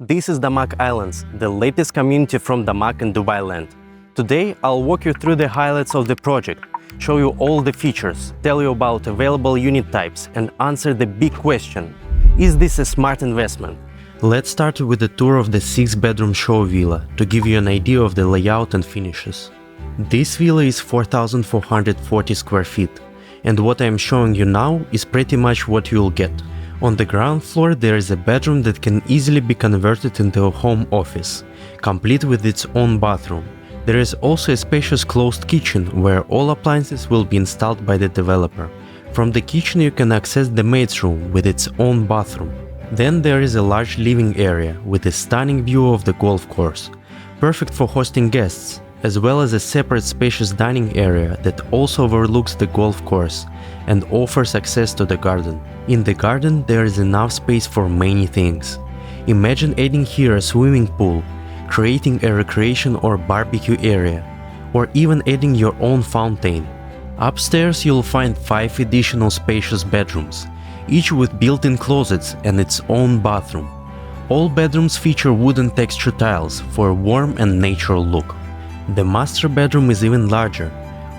This is DAMAC Islands, the latest community from DAMAC and Dubai land. Today, I'll walk you through the highlights of the project, show you all the features, tell you about available unit types, and answer the big question: is this a smart investment? Let's start with a tour of the 6-bedroom show villa to give you an idea of the layout and finishes. This villa is 4,440 square feet, and what I am showing you now is pretty much what you'll get. On the ground floor there is a bedroom that can easily be converted into a home office, complete with its own bathroom. There is also a spacious closed kitchen where all appliances will be installed by the developer. From the kitchen you can access the maid's room with its own bathroom. Then there is a large living area with a stunning view of the golf course, perfect for hosting guests, as well as a separate spacious dining area that also overlooks the golf course and offers access to the garden. In the garden there is enough space for many things. Imagine adding here a swimming pool, creating a recreation or barbecue area, or even adding your own fountain. Upstairs you'll find 5 additional spacious bedrooms, each with built-in closets and its own bathroom. All bedrooms feature wooden texture tiles for a warm and natural look. The master bedroom is even larger,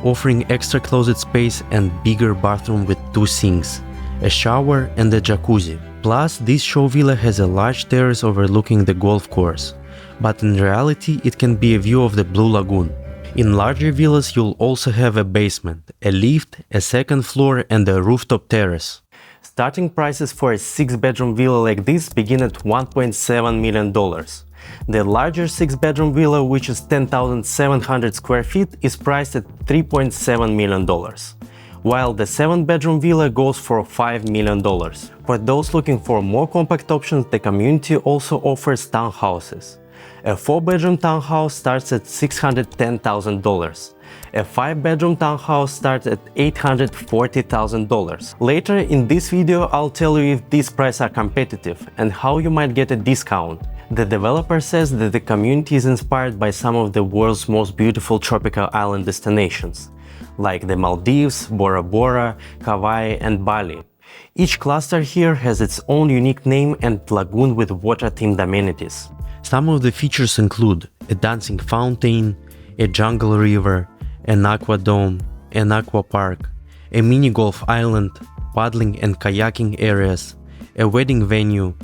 offering extra closet space and bigger bathroom with 2 sinks, a shower and a jacuzzi. Plus, this show villa has a large terrace overlooking the golf course, but in reality it can be a view of the Blue Lagoon. In larger villas you'll also have a basement, a lift, a second floor and a rooftop terrace. Starting prices for a 6-bedroom villa like this begin at $1.7 million. The larger 6-bedroom villa, which is 10,700 square feet, is priced at $3.7 million, while the 7-bedroom villa goes for $5 million. For those looking for more compact options, the community also offers townhouses. A 4-bedroom townhouse starts at $610,000. A 5-bedroom townhouse starts at $840,000. Later in this video, I'll tell you if these prices are competitive and how you might get a discount. The developer says that the community is inspired by some of the world's most beautiful tropical island destinations, like the Maldives, Bora Bora, Hawaii and Bali. Each cluster here has its own unique name and lagoon with water-themed amenities. Some of the features include a dancing fountain, a jungle river, an aqua dome, an aqua park, a mini golf island, paddling and kayaking areas, a wedding venue,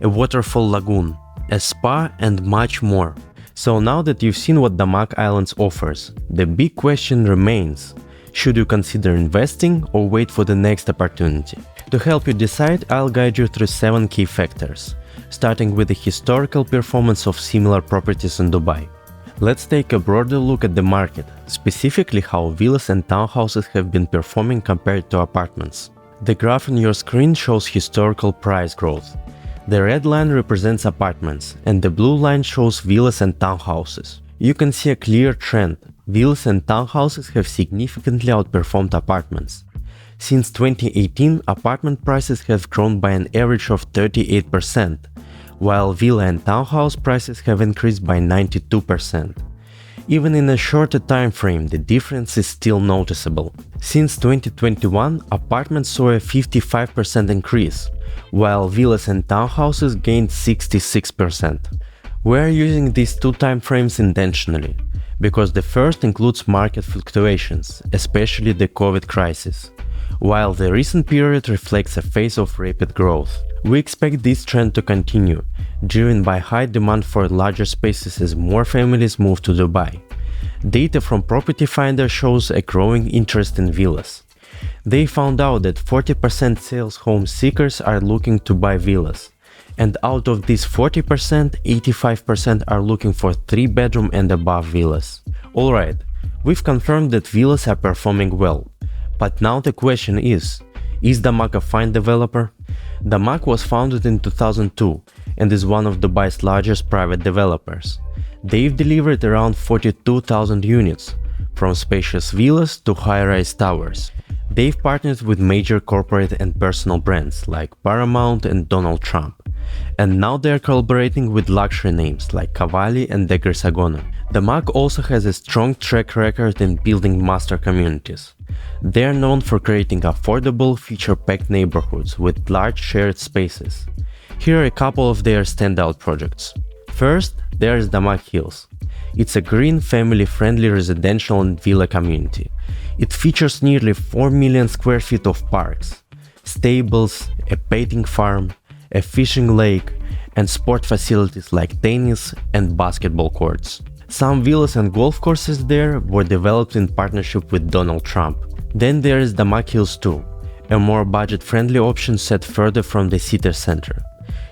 a waterfall lagoon, a spa and much more. So now that you've seen what DAMAC Islands offers, the big question remains: should you consider investing or wait for the next opportunity? To help you decide, I'll guide you through 7 key factors, starting with the historical performance of similar properties in Dubai. Let's take a broader look at the market, specifically how villas and townhouses have been performing compared to apartments. The graph on your screen shows historical price growth. The red line represents apartments, and the blue line shows villas and townhouses. You can see a clear trend. Villas and townhouses have significantly outperformed apartments. Since 2018, apartment prices have grown by an average of 38%, while villa and townhouse prices have increased by 92%. Even in a shorter time frame, the difference is still noticeable. Since 2021, apartments saw a 55% increase, while villas and townhouses gained 66%. We are using these 2 time frames intentionally, because the first includes market fluctuations, especially the COVID crisis, while the recent period reflects a phase of rapid growth. We expect this trend to continue, driven by high demand for larger spaces as more families move to Dubai. Data from Property Finder shows a growing interest in villas. They found out that 40% sales home seekers are looking to buy villas, and out of these 40%, 85% are looking for 3-bedroom and above villas. Alright, we've confirmed that villas are performing well, but now the question is DAMAC a fine developer? DAMAC was founded in 2002 and is one of Dubai's largest private developers. They've delivered around 42,000 units, from spacious villas to high-rise towers. They've partnered with major corporate and personal brands like Paramount and Donald Trump, and now they're collaborating with luxury names like Cavalli and De Grisagona. DAMAC also has a strong track record in building master communities. They are known for creating affordable, feature-packed neighborhoods with large shared spaces. Here are a couple of their standout projects. First, there is DAMAC Hills. It's a green, family-friendly residential and villa community. It features nearly 4 million square feet of parks, stables, a baiting farm, a fishing lake, and sport facilities like tennis and basketball courts. Some villas and golf courses there were developed in partnership with Donald Trump. Then there is DAMAC Hills 2, a more budget-friendly option set further from the city center.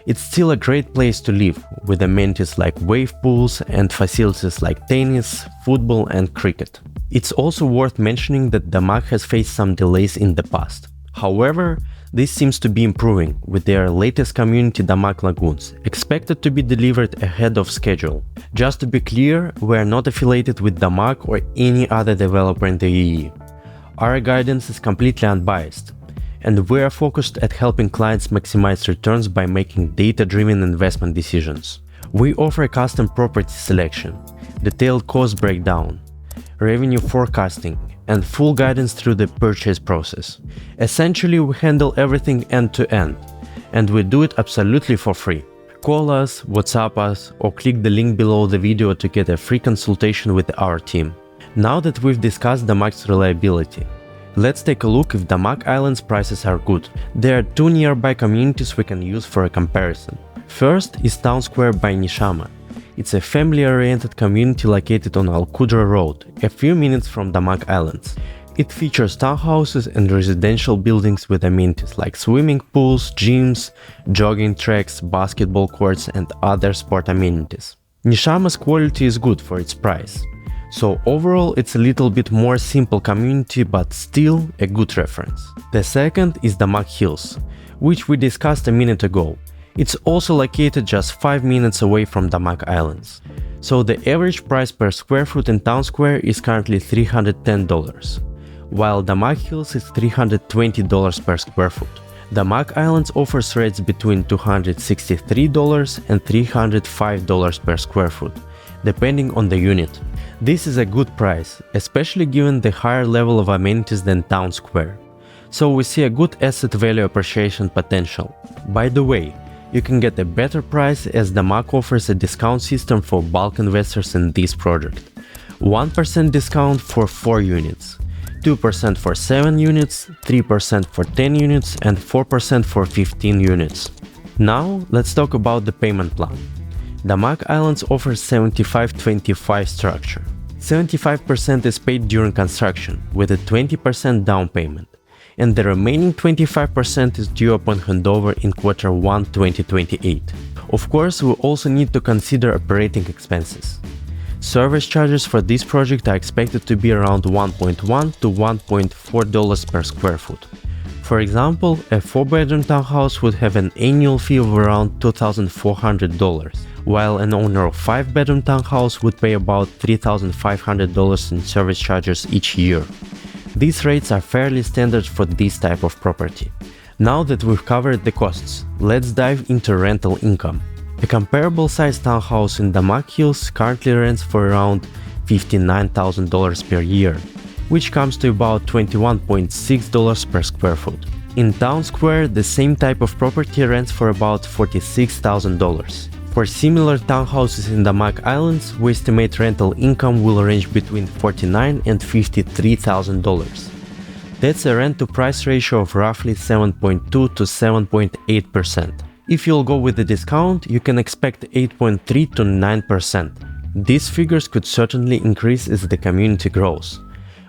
It's still a great place to live, with amenities like wave pools and facilities like tennis, football and cricket. It's also worth mentioning that DAMAC has faced some delays in the past. However, this seems to be improving, with their latest community DAMAC Lagoons expected to be delivered ahead of schedule. Just to be clear, we are not affiliated with DAMAC or any other developer in the UAE. Our guidance is completely unbiased, and we are focused at helping clients maximize returns by making data-driven investment decisions. We offer a custom property selection, detailed cost breakdown, revenue forecasting, and full guidance through the purchase process. Essentially, we handle everything end-to-end, and we do it absolutely for free. Call us, WhatsApp us, or click the link below the video to get a free consultation with our team. Now that we've discussed DAMAC's reliability, let's take a look if DAMAC Islands prices are good. There are two nearby communities we can use for a comparison. First is Town Square by Nishama. It's a family-oriented community located on Al Qudra Road, a few minutes from DAMAC Islands. It features townhouses and residential buildings with amenities like swimming pools, gyms, jogging tracks, basketball courts, and other sport amenities. Nishama's quality is good for its price. So overall, it's a little bit more simple community, but still a good reference. The second is DAMAC Hills, which we discussed a minute ago. It's also located just 5 minutes away from DAMAC Islands. So the average price per square foot in Town Square is currently $310, while DAMAC Hills is $320 per square foot. DAMAC Islands offers rates between $263 and $305 per square foot, depending on the unit. This is a good price, especially given the higher level of amenities than Town Square. So we see a good asset value appreciation potential. By the way, you can get a better price as DAMAC offers a discount system for bulk investors in this project. 1% discount for 4 units, 2% for 7 units, 3% for 10 units, and 4% for 15 units. Now, let's talk about the payment plan. DAMAC Islands offers 75-25 structure. 75% is paid during construction, with a 20% down payment, and the remaining 25% is due upon handover in Q1 2028. Of course, we also need to consider operating expenses. Service charges for this project are expected to be around $1.1 to $1.4 per square foot. For example, a 4-bedroom townhouse would have an annual fee of around $2,400, while an owner of 5-bedroom townhouse would pay about $3,500 in service charges each year. These rates are fairly standard for this type of property. Now that we've covered the costs, let's dive into rental income. A comparable sized townhouse in DAMAC Hills currently rents for around $59,000 per year, which comes to about $21.6 per square foot. In Town Square, the same type of property rents for about $46,000. For similar townhouses in DAMAC Islands, we estimate rental income will range between $49,000 and $53,000. That's a rent-to-price ratio of roughly 7.2 to 7.8%. If you'll go with the discount, you can expect 8.3 to 9%. These figures could certainly increase as the community grows,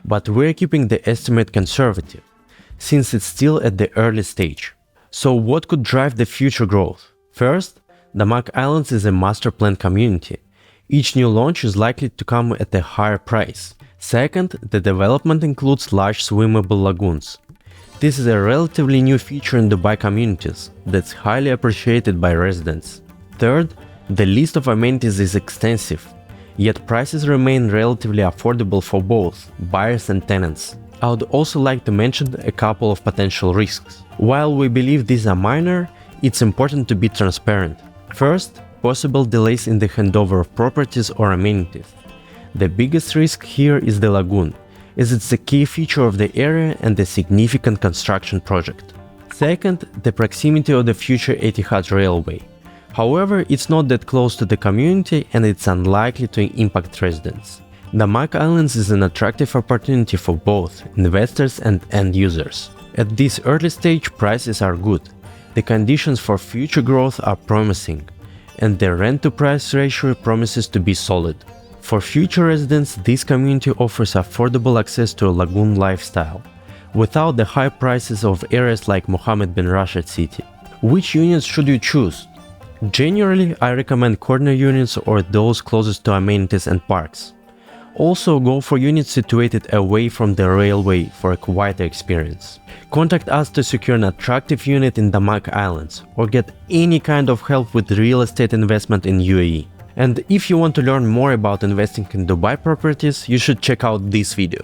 but we're keeping the estimate conservative, since it's still at the early stage. So what could drive the future growth? First, DAMAC Islands is a master plan community. Each new launch is likely to come at a higher price. Second, the development includes large swimmable lagoons. This is a relatively new feature in Dubai communities that's highly appreciated by residents. Third, the list of amenities is extensive, yet prices remain relatively affordable for both buyers and tenants. I would also like to mention a couple of potential risks. While we believe these are minor, it's important to be transparent. First, possible delays in the handover of properties or amenities. The biggest risk here is the lagoon, as it's a key feature of the area and a significant construction project. Second, the proximity of the future Etihad railway. However, it's not that close to the community and it's unlikely to impact residents. DAMAC Islands is an attractive opportunity for both investors and end users. At this early stage, prices are good. The conditions for future growth are promising, and the rent-to-price ratio promises to be solid. For future residents, this community offers affordable access to a lagoon lifestyle, without the high prices of areas like Mohammed bin Rashid City. Which units should you choose? Generally, I recommend corner units or those closest to amenities and parks. Also, go for units situated away from the railway for a quieter experience. Contact us to secure an attractive unit in DAMAC Islands or get any kind of help with real estate investment in UAE. And if you want to learn more about investing in Dubai properties, you should check out this video.